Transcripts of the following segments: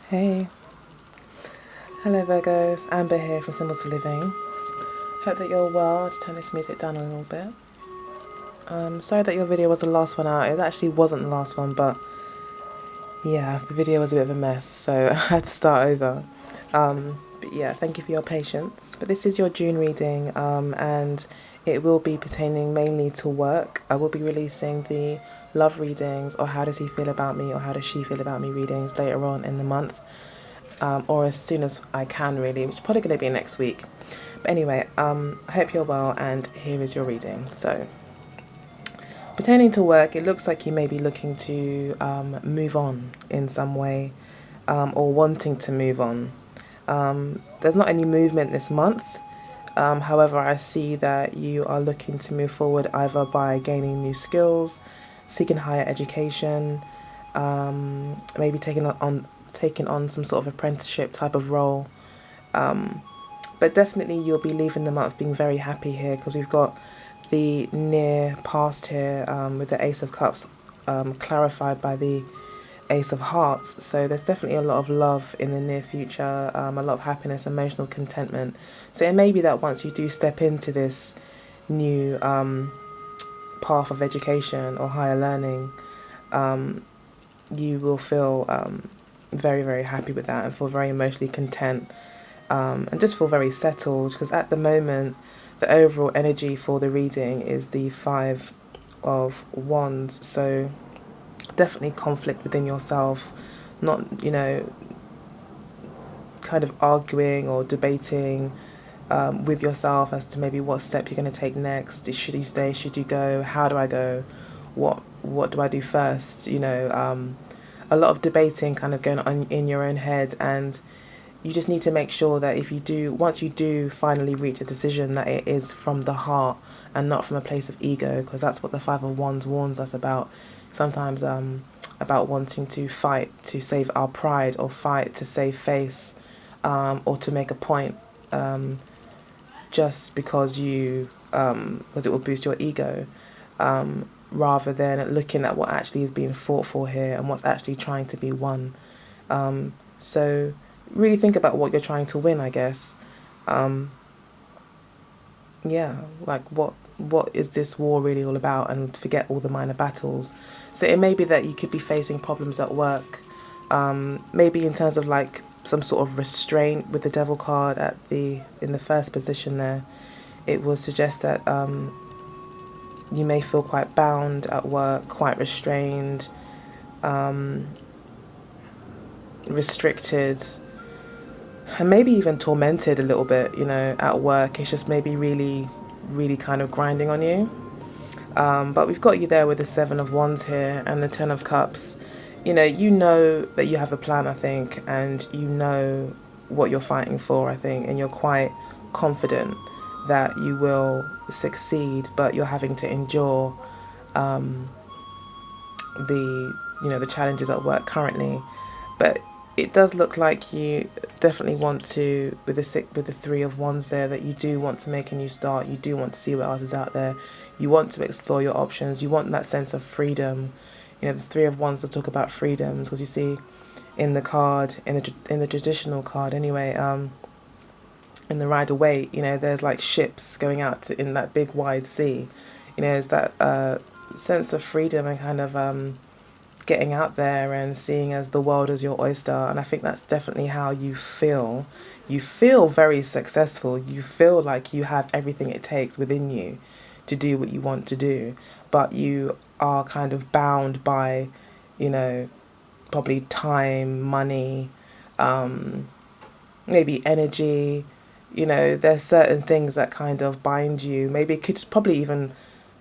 Hey, hello Virgos, Amber here from Symbols for Living. Hope that you're well. Just turn this music down a little bit. Sorry that your video was the last one out. It actually wasn't the last one, but yeah, the video was a bit of a mess, so I had to start over. But yeah, thank you for your patience. But this is your June reading, and it will be pertaining mainly to work. I will be releasing the love readings, or how does he feel about me, or how does she feel about me readings later on in the month. Or as soon as I can, really, which is probably going to be next week. But anyway, I hope you're well, and here is your reading. So, pertaining to work, it looks like you may be looking to move on in some way, or wanting to move on. There's not any movement this month. However, I see that you are looking to move forward either by gaining new skills, seeking higher education, maybe taking on some sort of apprenticeship type of role. But definitely you'll be leaving the month being very happy here, because we've got the near past here, with the Ace of Cups clarified by the Ace of Hearts. So there's definitely a lot of love in the near future, a lot of happiness, emotional contentment. So it may be that once you do step into this new path of education or higher learning, you will feel very, very happy with that, and feel very emotionally content, and just feel very settled, because at the moment the overall energy for the reading is the Five of Wands. So definitely conflict within yourself, not, kind of arguing or debating with yourself as to maybe what step you're going to take next. Should you stay, should you go, how do I go, what do I do first, a lot of debating kind of going on in your own head. And you just need to make sure that once you do finally reach a decision, that it is from the heart and not from a place of ego, because that's what the Five of Wands warns us about. Sometimes about wanting to fight to save our pride, or fight to save face, or to make a point, just because because it will boost your ego, rather than looking at what actually is being fought for here and what's actually trying to be won. So really think about what you're trying to win, I guess. Yeah, like what is this war really all about, and forget all the minor battles. So it may be that you could be facing problems at work, maybe in terms of like some sort of restraint with the Devil card in the first position there. It will suggest that you may feel quite bound at work, quite restrained, restricted, and maybe even tormented a little bit, at work. It's just maybe really, really kind of grinding on you. But we've got you there with the Seven of Wands here and the Ten of Cups. You know that you have a plan, I think, and you know what you're fighting for, I think, and you're quite confident that you will succeed, but you're having to endure the challenges at work currently. But it does look like you definitely want to, with the Three of Wands there, that you do want to make a new start. You do want to see what else is out there. You want to explore your options. You want that sense of freedom. The Three of Wands will talk about freedoms, because you see in the card, in the traditional card anyway, in the Rider-Waite, there's like ships going out in that big wide sea. It's that sense of freedom and kind of getting out there and seeing as the world as your oyster. And I think that's definitely how you feel. You feel very successful. You feel like you have everything it takes within you to do what you want to do, but you are kind of bound by, probably time, money, maybe energy. There's certain things that kind of bind you. Maybe it could probably even,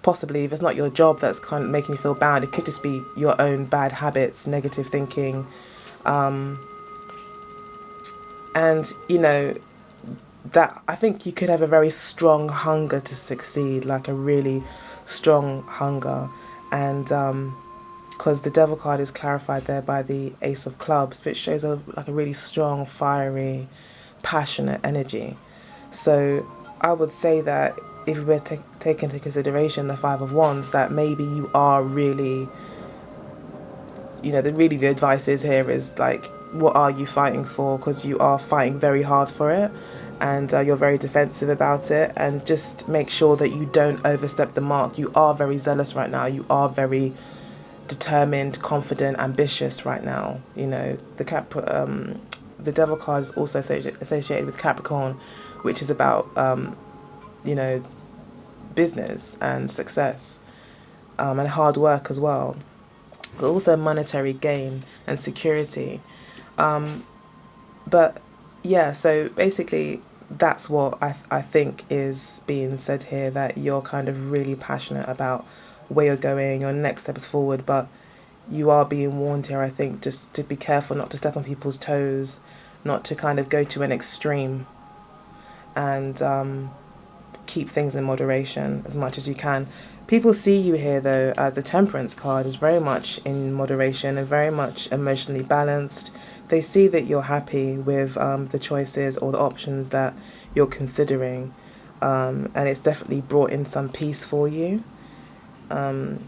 possibly, if it's not your job that's kind of making you feel bound, it could just be your own bad habits, negative thinking. And, that I think you could have a very strong hunger to succeed, like a really strong hunger. And because the Devil card is clarified there by the Ace of Clubs, which shows a really strong, fiery, passionate energy. So I would say that if we were to take into consideration the Five of Wands, that maybe you are really you know, the advice is here is like, what are you fighting for? Because you are fighting very hard for it, and you're very defensive about it. And just make sure that you don't overstep the mark. You are very zealous right now. You are very determined, confident, ambitious right now. You know, the devil card is also associated with Capricorn, which is about you know, business and success, and hard work as well, but also monetary gain and security. But yeah, so basically that's what I think is being said here, that you're kind of really passionate about where you're going, your next steps forward, but you are being warned here, I think, just to be careful not to step on people's toes, not to kind of go to an extreme, and keep things in moderation as much as you can. People see you here, though, as the Temperance card is very much in moderation and very much emotionally balanced. They see that you're happy with the choices or the options that you're considering, and it's definitely brought in some peace for you, and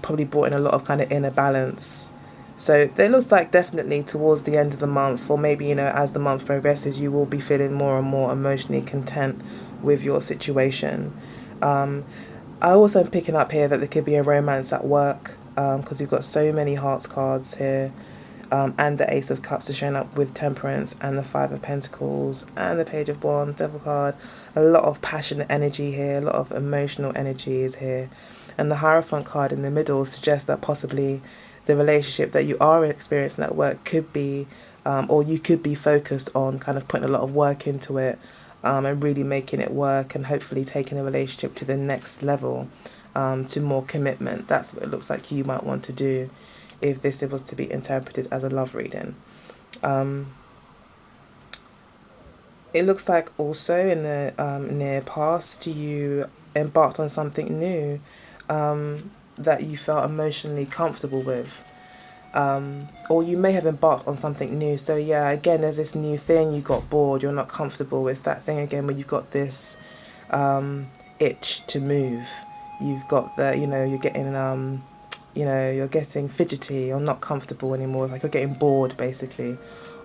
probably brought in a lot of kind of inner balance. So it looks like definitely towards the end of the month, or maybe, you know, as the month progresses, you will be feeling more and more emotionally content with your situation. I also am picking up here that there could be a romance at work, because you've got so many hearts cards here, and the Ace of Cups is showing up with Temperance and the Five of Pentacles and the Page of Wands, Devil card. A lot of passionate energy here, a lot of emotional energy is here. And the Hierophant card in the middle suggests that possibly the relationship that you are experiencing at work could be, or you could be focused on kind of putting a lot of work into it, and really making it work, and hopefully taking the relationship to the next level, to more commitment. That's what it looks like you might want to do if this was to be interpreted as a love reading. It looks like also in the near past you embarked on something new, that you felt emotionally comfortable with, or you may have embarked on something new. So yeah, again, there's this new thing, you got bored, you're not comfortable. It's that thing again where you've got this itch to move. You've got the, you know, you're getting you know, you're getting fidgety, you're not comfortable anymore, like you're getting bored basically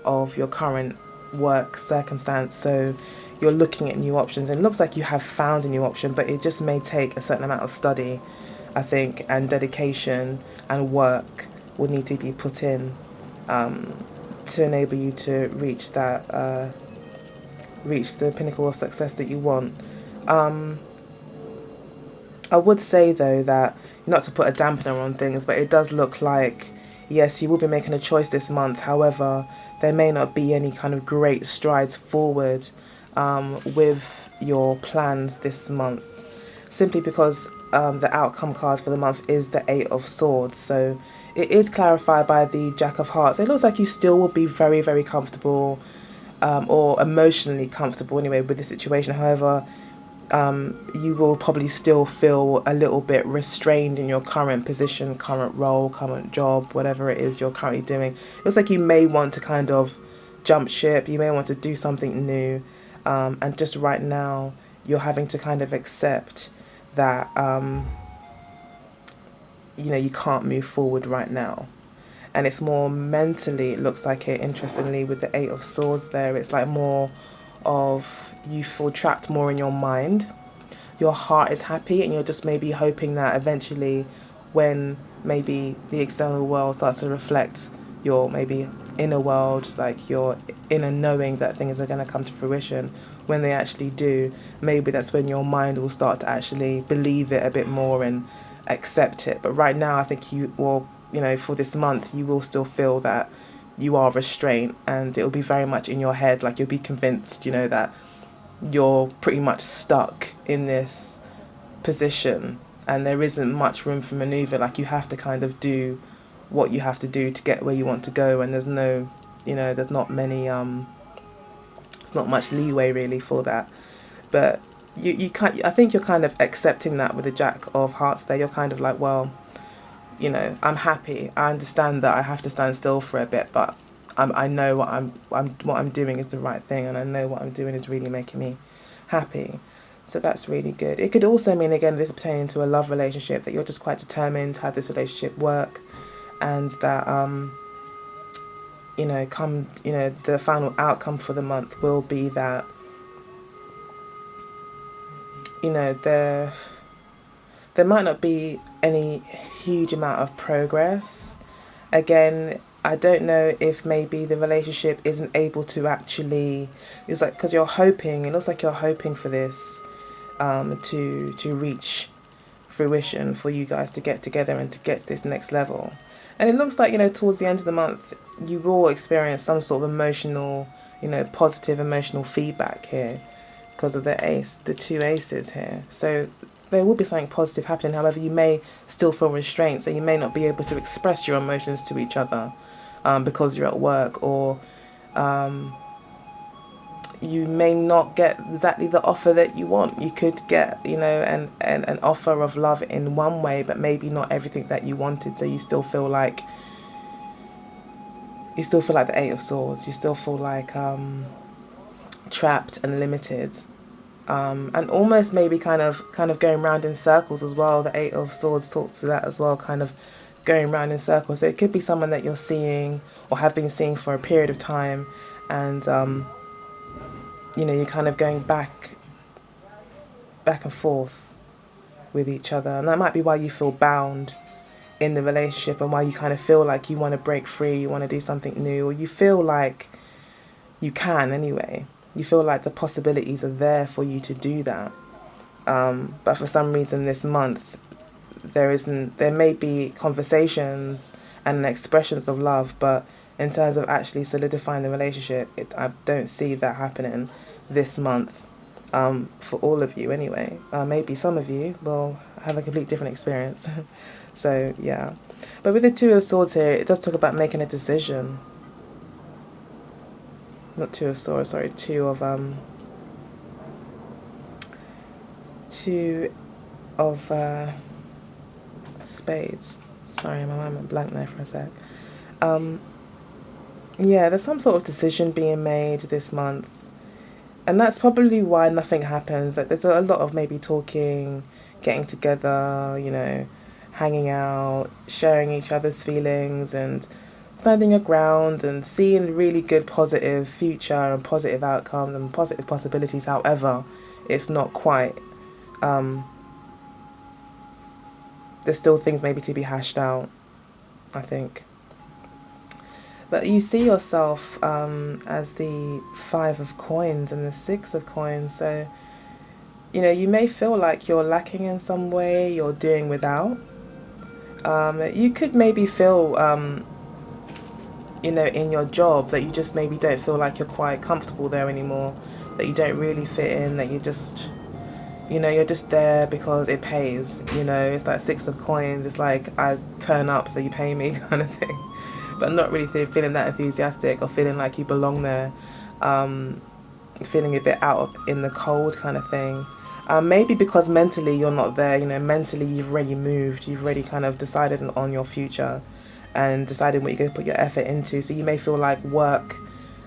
of your current work circumstance. So you're looking at new options, and it looks like you have found a new option, but it just may take a certain amount of study, I think, and dedication and work will need to be put in, to enable you to reach that, reach the pinnacle of success that you want. I would say though that, not to put a dampener on things, but it does look like, yes, you will be making a choice this month. However, there may not be any kind of great strides forward with your plans this month, simply because the outcome card for the month is the Eight of Swords. So it is clarified by the Jack of Hearts. It looks like you still will be very, very comfortable, or emotionally comfortable anyway with the situation. However, you will probably still feel a little bit restrained in your current position, current role, current job, whatever it is you're currently doing. It looks like you may want to kind of jump ship, you may want to do something new, and just right now you're having to kind of accept that, you know, you can't move forward right now. And it's more mentally, it looks like it, interestingly, with the Eight of Swords there, it's like more of, you feel trapped more in your mind. Your heart is happy, and you're just maybe hoping that eventually, when maybe the external world starts to reflect your maybe inner world, like your inner knowing that things are going to come to fruition, when they actually do, maybe that's when your mind will start to actually believe it a bit more and accept it. But right now, I think you will, you know, for this month, you will still feel that you are restrained, and it will be very much in your head, like you'll be convinced, you know, that you're pretty much stuck in this position and there isn't much room for maneuver. Like you have to kind of do what you have to do to get where you want to go, and there's no, you know, there's not many there's not much leeway really for that. But you can't, I think you're kind of accepting that with the Jack of Hearts there. You're kind of like, well, you know, I'm happy, I understand that I have to stand still for a bit, but I know what I'm doing is the right thing, and I know what I'm doing is really making me happy. So that's really good. It could also mean, again, this pertaining to a love relationship, that you're just quite determined to have this relationship work, and that you know, the final outcome for the month will be that, you know, there might not be any huge amount of progress. Again, I don't know if maybe the relationship isn't able to actually, it's like, because you're hoping, it looks like you're hoping for this to reach fruition, for you guys to get together and to get to this next level. And it looks like, you know, towards the end of the month, you will experience some sort of emotional, you know, positive emotional feedback here because of the two aces here. So there will be something positive happening. However, you may still feel restrained, so you may not be able to express your emotions to each other because you're at work, or you may not get exactly the offer that you want. You could get, you know, an offer of love in one way, but maybe not everything that you wanted. So you still feel like the Eight of Swords. You still feel like trapped and limited, and almost maybe kind of going round in circles as well. The Eight of Swords talks to that as well, kind of going round in circles. So it could be someone that you're seeing or have been seeing for a period of time, and you know, you're kind of going back and forth with each other, and that might be why you feel bound in the relationship, and why you kind of feel like you want to break free, you want to do something new, or you feel like you can anyway. You feel like the possibilities are there for you to do that. But for some reason this month, there may be conversations and expressions of love, but in terms of actually solidifying the relationship, I don't see that happening this month, for all of you anyway. Maybe some of you will have a complete different experience. So yeah, but with the Two of Swords here, it does talk about making a decision. Not Two of Swords, sorry, two of spades. Sorry, my mind went blank there for a sec. Yeah, there's some sort of decision being made this month, and that's probably why nothing happens. Like, there's a lot of maybe talking, getting together, you know, hanging out, sharing each other's feelings, and standing your ground and seeing really good positive future and positive outcomes and positive possibilities. However, it's not quite, there's still things maybe to be hashed out, I think. But you see yourself as the Five of Coins and the Six of Coins. So, you know, you may feel like you're lacking in some way, you're doing without. You could maybe feel, you know, in your job that you just maybe don't feel like you're quite comfortable there anymore, that you don't really fit in, that you just, you know, you're just there because it pays. You know, it's like Six of Coins. It's like, I turn up so you pay me kind of thing. But not really feeling that enthusiastic or feeling like you belong there, feeling a bit out in the cold kind of thing. Maybe because mentally you're not there, you know, mentally you've already moved, you've already kind of decided on your future and decided what you're going to put your effort into. So you may feel like work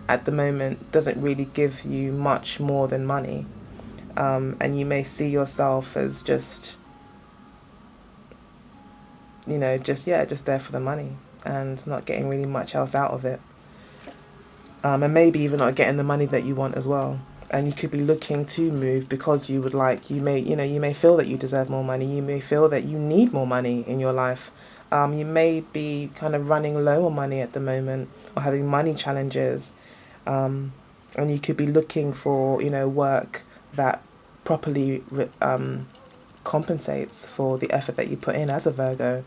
at the moment doesn't really give you much more than money. And you may see yourself as just, you know, just there for the money and not getting really much else out of it. And maybe even not getting the money that you want as well. And you could be looking to move because you would like, you may feel that you deserve more money. You may feel that you need more money in your life. You may be kind of running low on money at the moment or having money challenges. And you could be looking for, you know, work that properly compensates for the effort that you put in as a Virgo.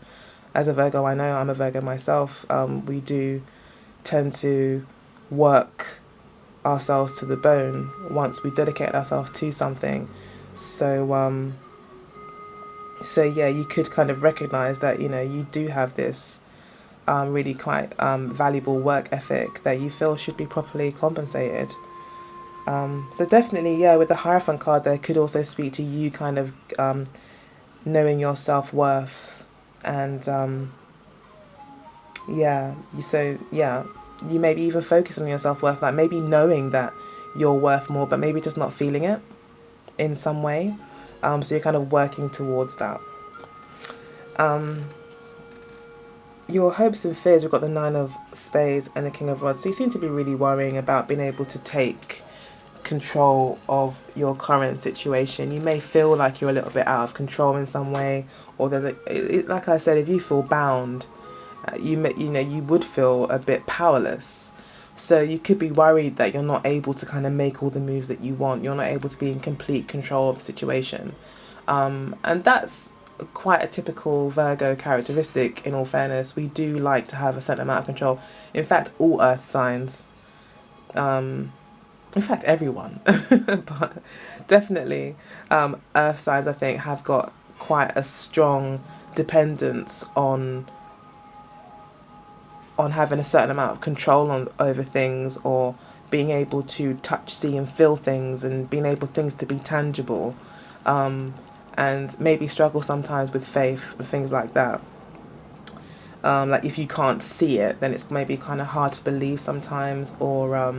As a Virgo, I know I'm a Virgo myself. We do tend to work ourselves to the bone once we dedicate ourselves to something. So yeah, you could kind of recognize that, you know, you do have this really quite valuable work ethic that you feel should be properly compensated. So definitely, yeah, with the Hierophant card, there could also speak to you kind of knowing your self-worth. And you maybe even focus on your self-worth, like maybe knowing that you're worth more, but maybe just not feeling it in some way. So you're kind of working towards that. your hopes and fears, we've got the Nine of Spades and the King of Rods. So you seem to be really worrying about being able to take control of your current situation. You may feel like you're a little bit out of control in some way, or there's like I said, if you feel bound, you would feel a bit powerless. So you could be worried that you're not able to kind of make all the moves that you want. You're not able to be in complete control of the situation, and that's quite a typical Virgo characteristic. In all fairness, we do like to have a certain amount of control. In fact, all Earth signs. In fact, everyone, but definitely Earth signs, I think, have got quite a strong dependence on having a certain amount of control over things, or being able to touch, see, and feel things, and being able things to be tangible, and maybe struggle sometimes with faith and things like that. Like if you can't see it, then it's maybe kind of hard to believe sometimes, or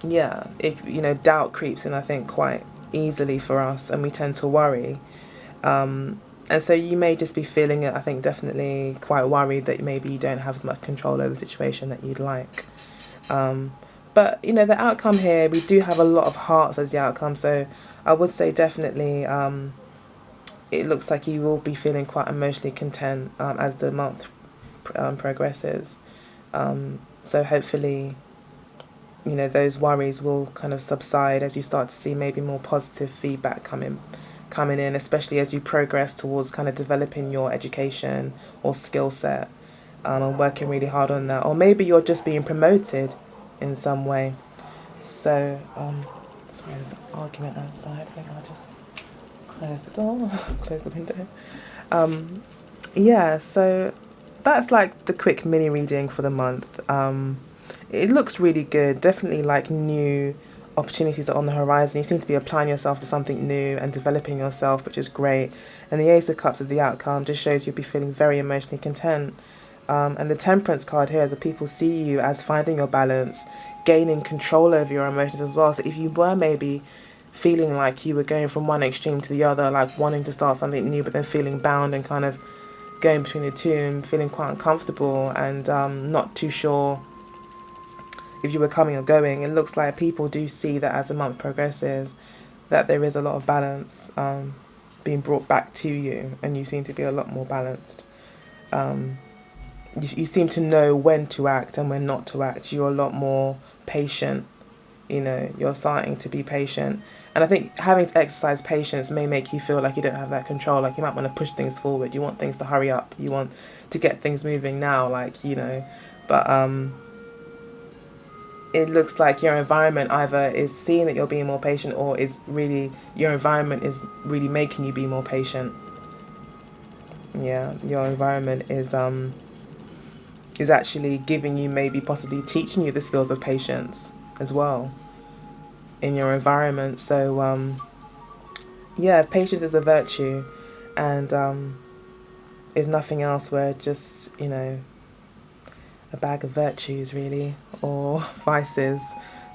yeah, if doubt creeps in, I think, quite easily for us, and we tend to worry. And so you may just be feeling it, I think, definitely quite worried that maybe you don't have as much control over the situation that you'd like. But the outcome here, we do have a lot of hearts as the outcome, so I would say definitely it looks like you will be feeling quite emotionally content as the month progresses. So hopefully those worries will kind of subside as you start to see maybe more positive feedback coming in, especially as you progress towards kind of developing your education or skill set, and working really hard on that. Or maybe you're just being promoted in some way. So, sorry, there's an argument outside. I think I'll just close the door, close the window. Yeah, so that's like the quick mini reading for the month. It looks really good. Definitely like new opportunities are on the horizon. You seem to be applying yourself to something new and developing yourself, which is great. And the Ace of Cups as the outcome just shows you'll be feeling very emotionally content. And the Temperance card here is that people see you as finding your balance, gaining control over your emotions as well. So if you were maybe feeling like you were going from one extreme to the other, like wanting to start something new but then feeling bound and kind of going between the two and feeling quite uncomfortable and not too sure if you were coming or going, it looks like people do see that as the month progresses, that there is a lot of balance being brought back to you, and you seem to be a lot more balanced. You seem to know when to act and when not to act. You're a lot more patient. You're starting to be patient. And I think having to exercise patience may make you feel like you don't have that control. Like you might want to push things forward. You want things to hurry up. You want to get things moving now, But it looks like your environment either is seeing that you're being more patient, or your environment is really making you be more patient. Yeah, your environment is actually giving you, maybe possibly teaching you the skills of patience as well in your environment. So yeah, patience is a virtue, and if nothing else, we're just a bag of virtues, really, or vices.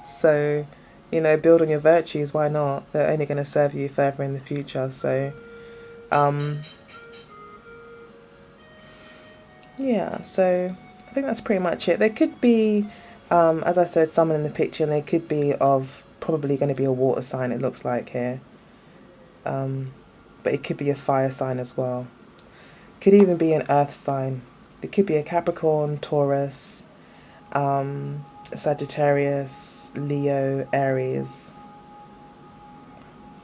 So build on your virtues. Why not? They're only going to serve you further in the future. So yeah, so I think that's pretty much it. There could be as I said, someone in the picture, and they could be probably going to be a water sign, it looks like here, but it could be a fire sign as well. Could even be an earth sign. It could be a Capricorn, Taurus, Sagittarius, Leo, Aries,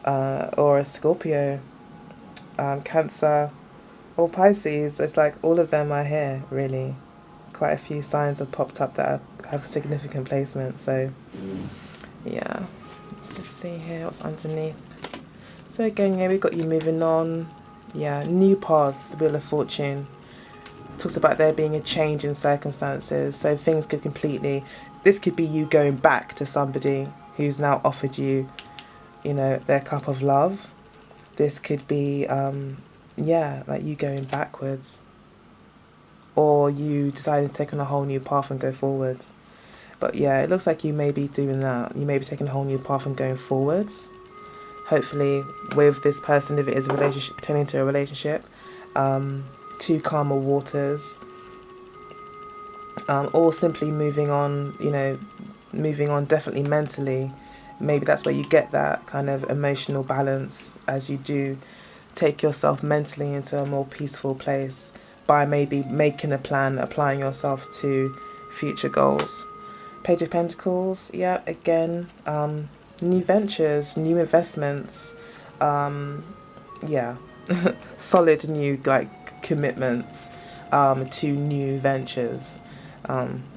or a Scorpio, Cancer, or Pisces. It's like all of them are here, really. Quite a few signs have popped up that have significant placement. So yeah, let's just see here what's underneath. So again, yeah, we've got you moving on. Yeah, new paths, the Wheel of Fortune. Talks about there being a change in circumstances. So things could this could be you going back to somebody who's now offered you, their cup of love. This could be, like you going backwards. Or you deciding to take on a whole new path and go forward. But yeah, it looks like you may be doing that. You may be taking a whole new path and going forwards. Hopefully with this person, if it is a relationship, turning into a relationship. to calmer waters, or simply moving on, moving on definitely mentally. Maybe that's where you get that kind of emotional balance, as you do take yourself mentally into a more peaceful place by maybe making a plan, applying yourself to future goals. Page of Pentacles, yeah, again, new ventures, new investments, yeah, solid new like commitments to new ventures.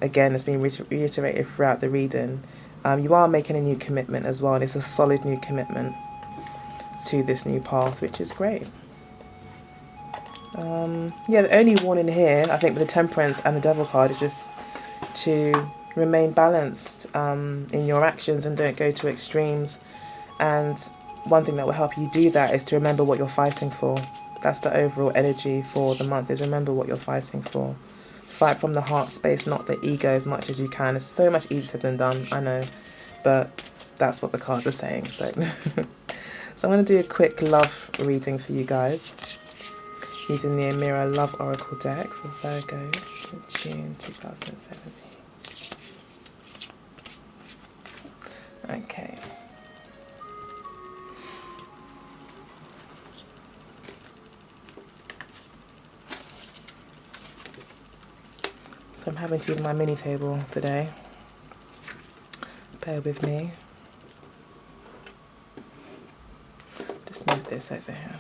Again, it's been reiterated throughout the reading. You are making a new commitment as well, and it's a solid new commitment to this new path, which is great. Yeah, the only warning here, I think, with the Temperance and the Devil card is just to remain balanced in your actions and don't go to extremes. And one thing that will help you do that is to remember what you're fighting for. That's the overall energy for the month, is remember what you're fighting for. Fight from the heart space, not the ego, as much as you can. It's so much easier than done, I know, but that's what the cards are saying. So, so I'm going to do a quick love reading for you guys, using the Amira Love Oracle deck for Virgo in June 2017. Okay. So I'm having to use my mini table today. Bear with me. Just move this over here.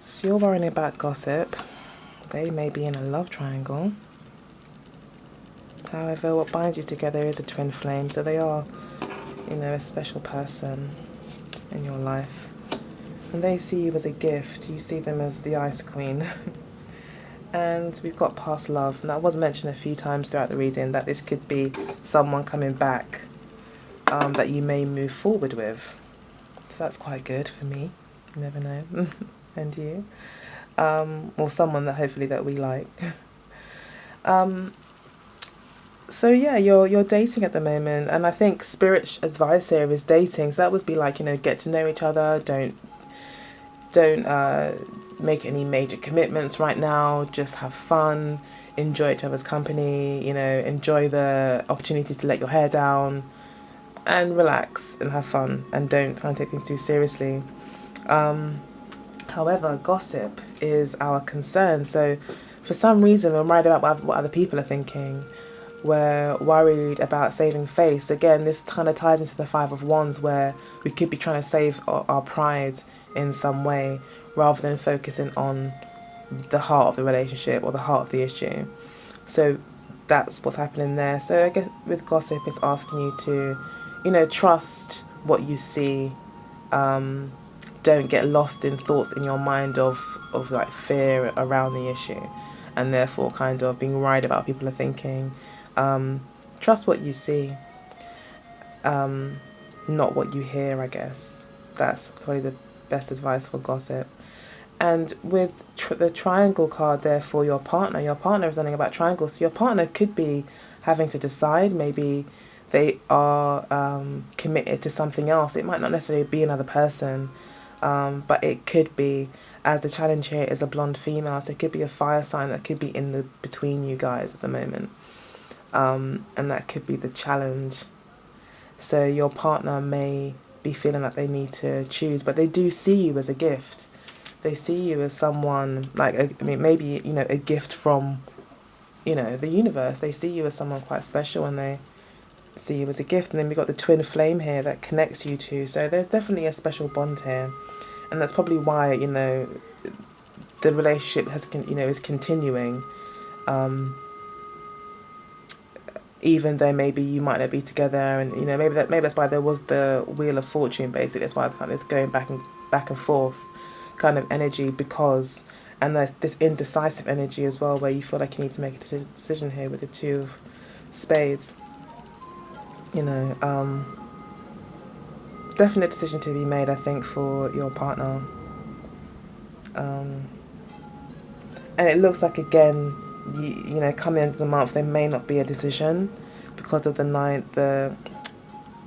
So you're worrying about gossip. They may be in a love triangle. However, what binds you together is a twin flame. So they are, a special person in your life. And they see you as a gift. You see them as the Ice Queen. And we've got past love. And that was mentioned a few times throughout the reading, that this could be someone coming back that you may move forward with. So that's quite good for me. You never know. And you. Or someone that hopefully that we like. So yeah, you're dating at the moment. And I think Spirit's advice here is dating. So that would be like, get to know each other. Don't make any major commitments right now. Just have fun, enjoy each other's company, enjoy the opportunity to let your hair down and relax and have fun, and don't try and take things too seriously. However, gossip is our concern. So for some reason we're worried about what other people are thinking. We're worried about saving face. Again, this kind of ties into the Five of Wands, where we could be trying to save our pride in some way, rather than focusing on the heart of the relationship or the heart of the issue. So that's what's happening there. So I guess with gossip, it's asking you to, trust what you see. Don't get lost in thoughts in your mind of like fear around the issue, and therefore kind of being worried about what people are thinking. Trust what you see, not what you hear, I guess. That's probably the best advice for gossip. And with the triangle card there for your partner is learning about triangles. So your partner could be having to decide. Maybe they are committed to something else. It might not necessarily be another person, but it could be, as the challenge here is a blonde female, so it could be a fire sign that could be in the between you guys at the moment. And that could be the challenge. So your partner may be feeling like they need to choose, but they do see you as a gift. They see you as someone like, maybe, a gift from, the universe. They see you as someone quite special, and they see you as a gift. And then we've got the twin flame here that connects you two. So there's definitely a special bond here. And that's probably why, the relationship is continuing. Even though maybe you might not be together, and maybe that's why there was the Wheel of Fortune. Basically, that's why I found this going back and forth kind of energy, because, and there's this indecisive energy as well, where you feel like you need to make a decision here with the Two of Spades. Definite decision to be made, I think, for your partner. And it looks like, again, coming into the month, there may not be a decision because of the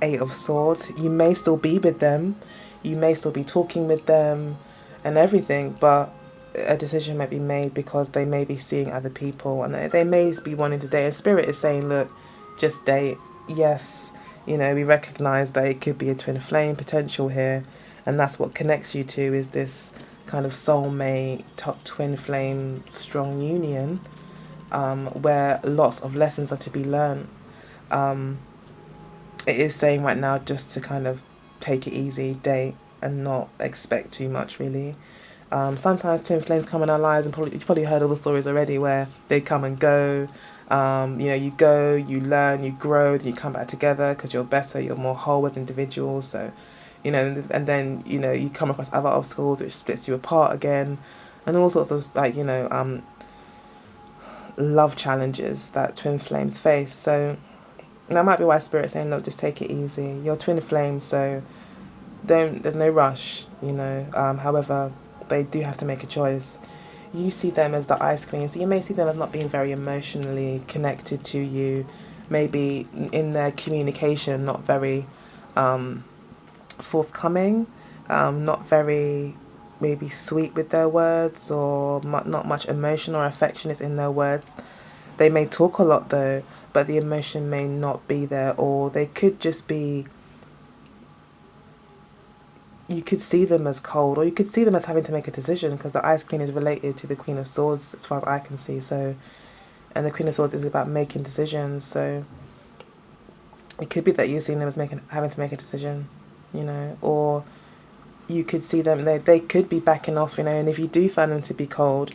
Eight of Swords. You may still be with them. You may still be talking with them and everything, but a decision might be made because they may be seeing other people and they may be wanting to date. And Spirit is saying, look, just date. Yes, you know, we recognise that it could be a twin flame potential here, and that's what connects you to, is this kind of soulmate, top twin flame, strong union, where lots of lessons are to be learned. It is saying right now just to kind of take it easy, date, and not expect too much, really. Sometimes twin flames come in our lives, and you've probably heard all the stories already where they come and go. You know, you go, you learn, you grow, then you come back together because you're better, you're more whole as individuals. So, you know, and then, you know, you come across other obstacles which splits you apart again, and all sorts of, like, you know, love challenges that twin flames face. So that might be why Spirit's saying, look, just take it easy. You're twin flames, so there's no rush, you know. However, they do have to make a choice. You see them as the ice queen, so you may see them as not being very emotionally connected to you, maybe in their communication not very forthcoming, not very maybe sweet with their words, or not much emotion or affection is in their words. They may talk a lot though, but the emotion may not be there, or they could just be, you could see them as cold, or you could see them as having to make a decision, because the Ice Queen is related to the Queen of Swords as far as I can see. So, and the Queen of Swords is about making decisions. So it could be that you're seeing them as having to make a decision, you know, or you could see them, they could be backing off, you know. And if you do find them to be cold,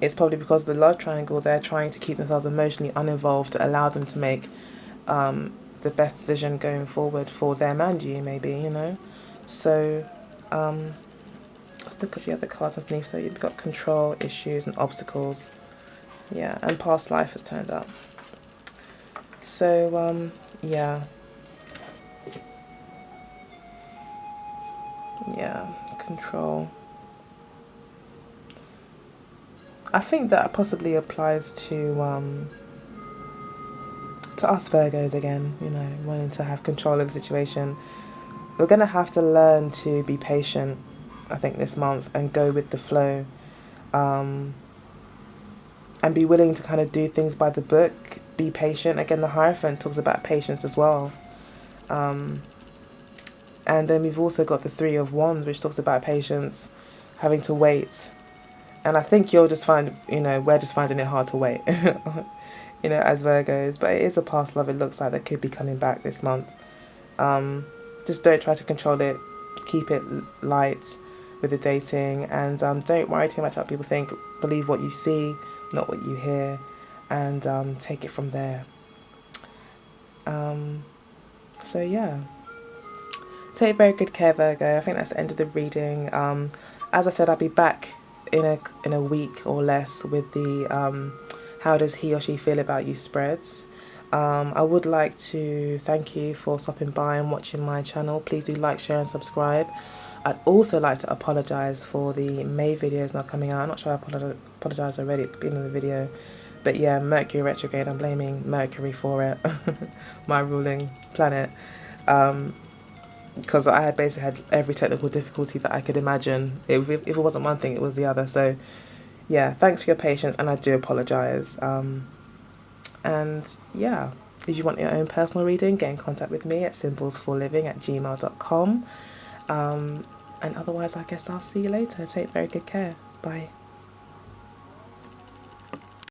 it's probably because of the love triangle. They're trying to keep themselves emotionally uninvolved to allow them to make the best decision going forward for them and you, maybe, you know. So let's look at the other cards underneath. So you've got control, issues and obstacles. Yeah, and past life has turned up. So yeah, control. I think that possibly applies to us Virgos again, you know, wanting to have control of the situation. We're going to have to learn to be patient, I think, this month, and go with the flow, and be willing to kind of do things by the book, be patient. Again, the Hierophant talks about patience as well. And then we've also got the Three of Wands, which talks about patience, having to wait. And I think you'll just find, you know, we're just finding it hard to wait, you know, as Virgos. But it is a past love, it looks like, that could be coming back this month. Just don't try to control it. Keep it light with the dating. And don't worry too much about what people think. Believe what you see, not what you hear. And take it from there. So, yeah. Take very good care, Virgo. I think that's the end of the reading. As I said, I'll be back in a week or less with the how does he or she feel about you spreads. I would like to thank you for stopping by and watching my channel. Please do like, share and subscribe. I'd also like to apologise for the May videos not coming out. I'm not sure I apologised already at the beginning of the video. But yeah, Mercury retrograde, I'm blaming Mercury for it, my ruling planet. Because I had basically had every technical difficulty that I could imagine. If it wasn't one thing, it was the other. So yeah, thanks for your patience, and I do apologise. And yeah, if you want your own personal reading, get in contact with me at symbolsforliving@gmail.com. And otherwise, I guess I'll see you later. Take very good care. Bye.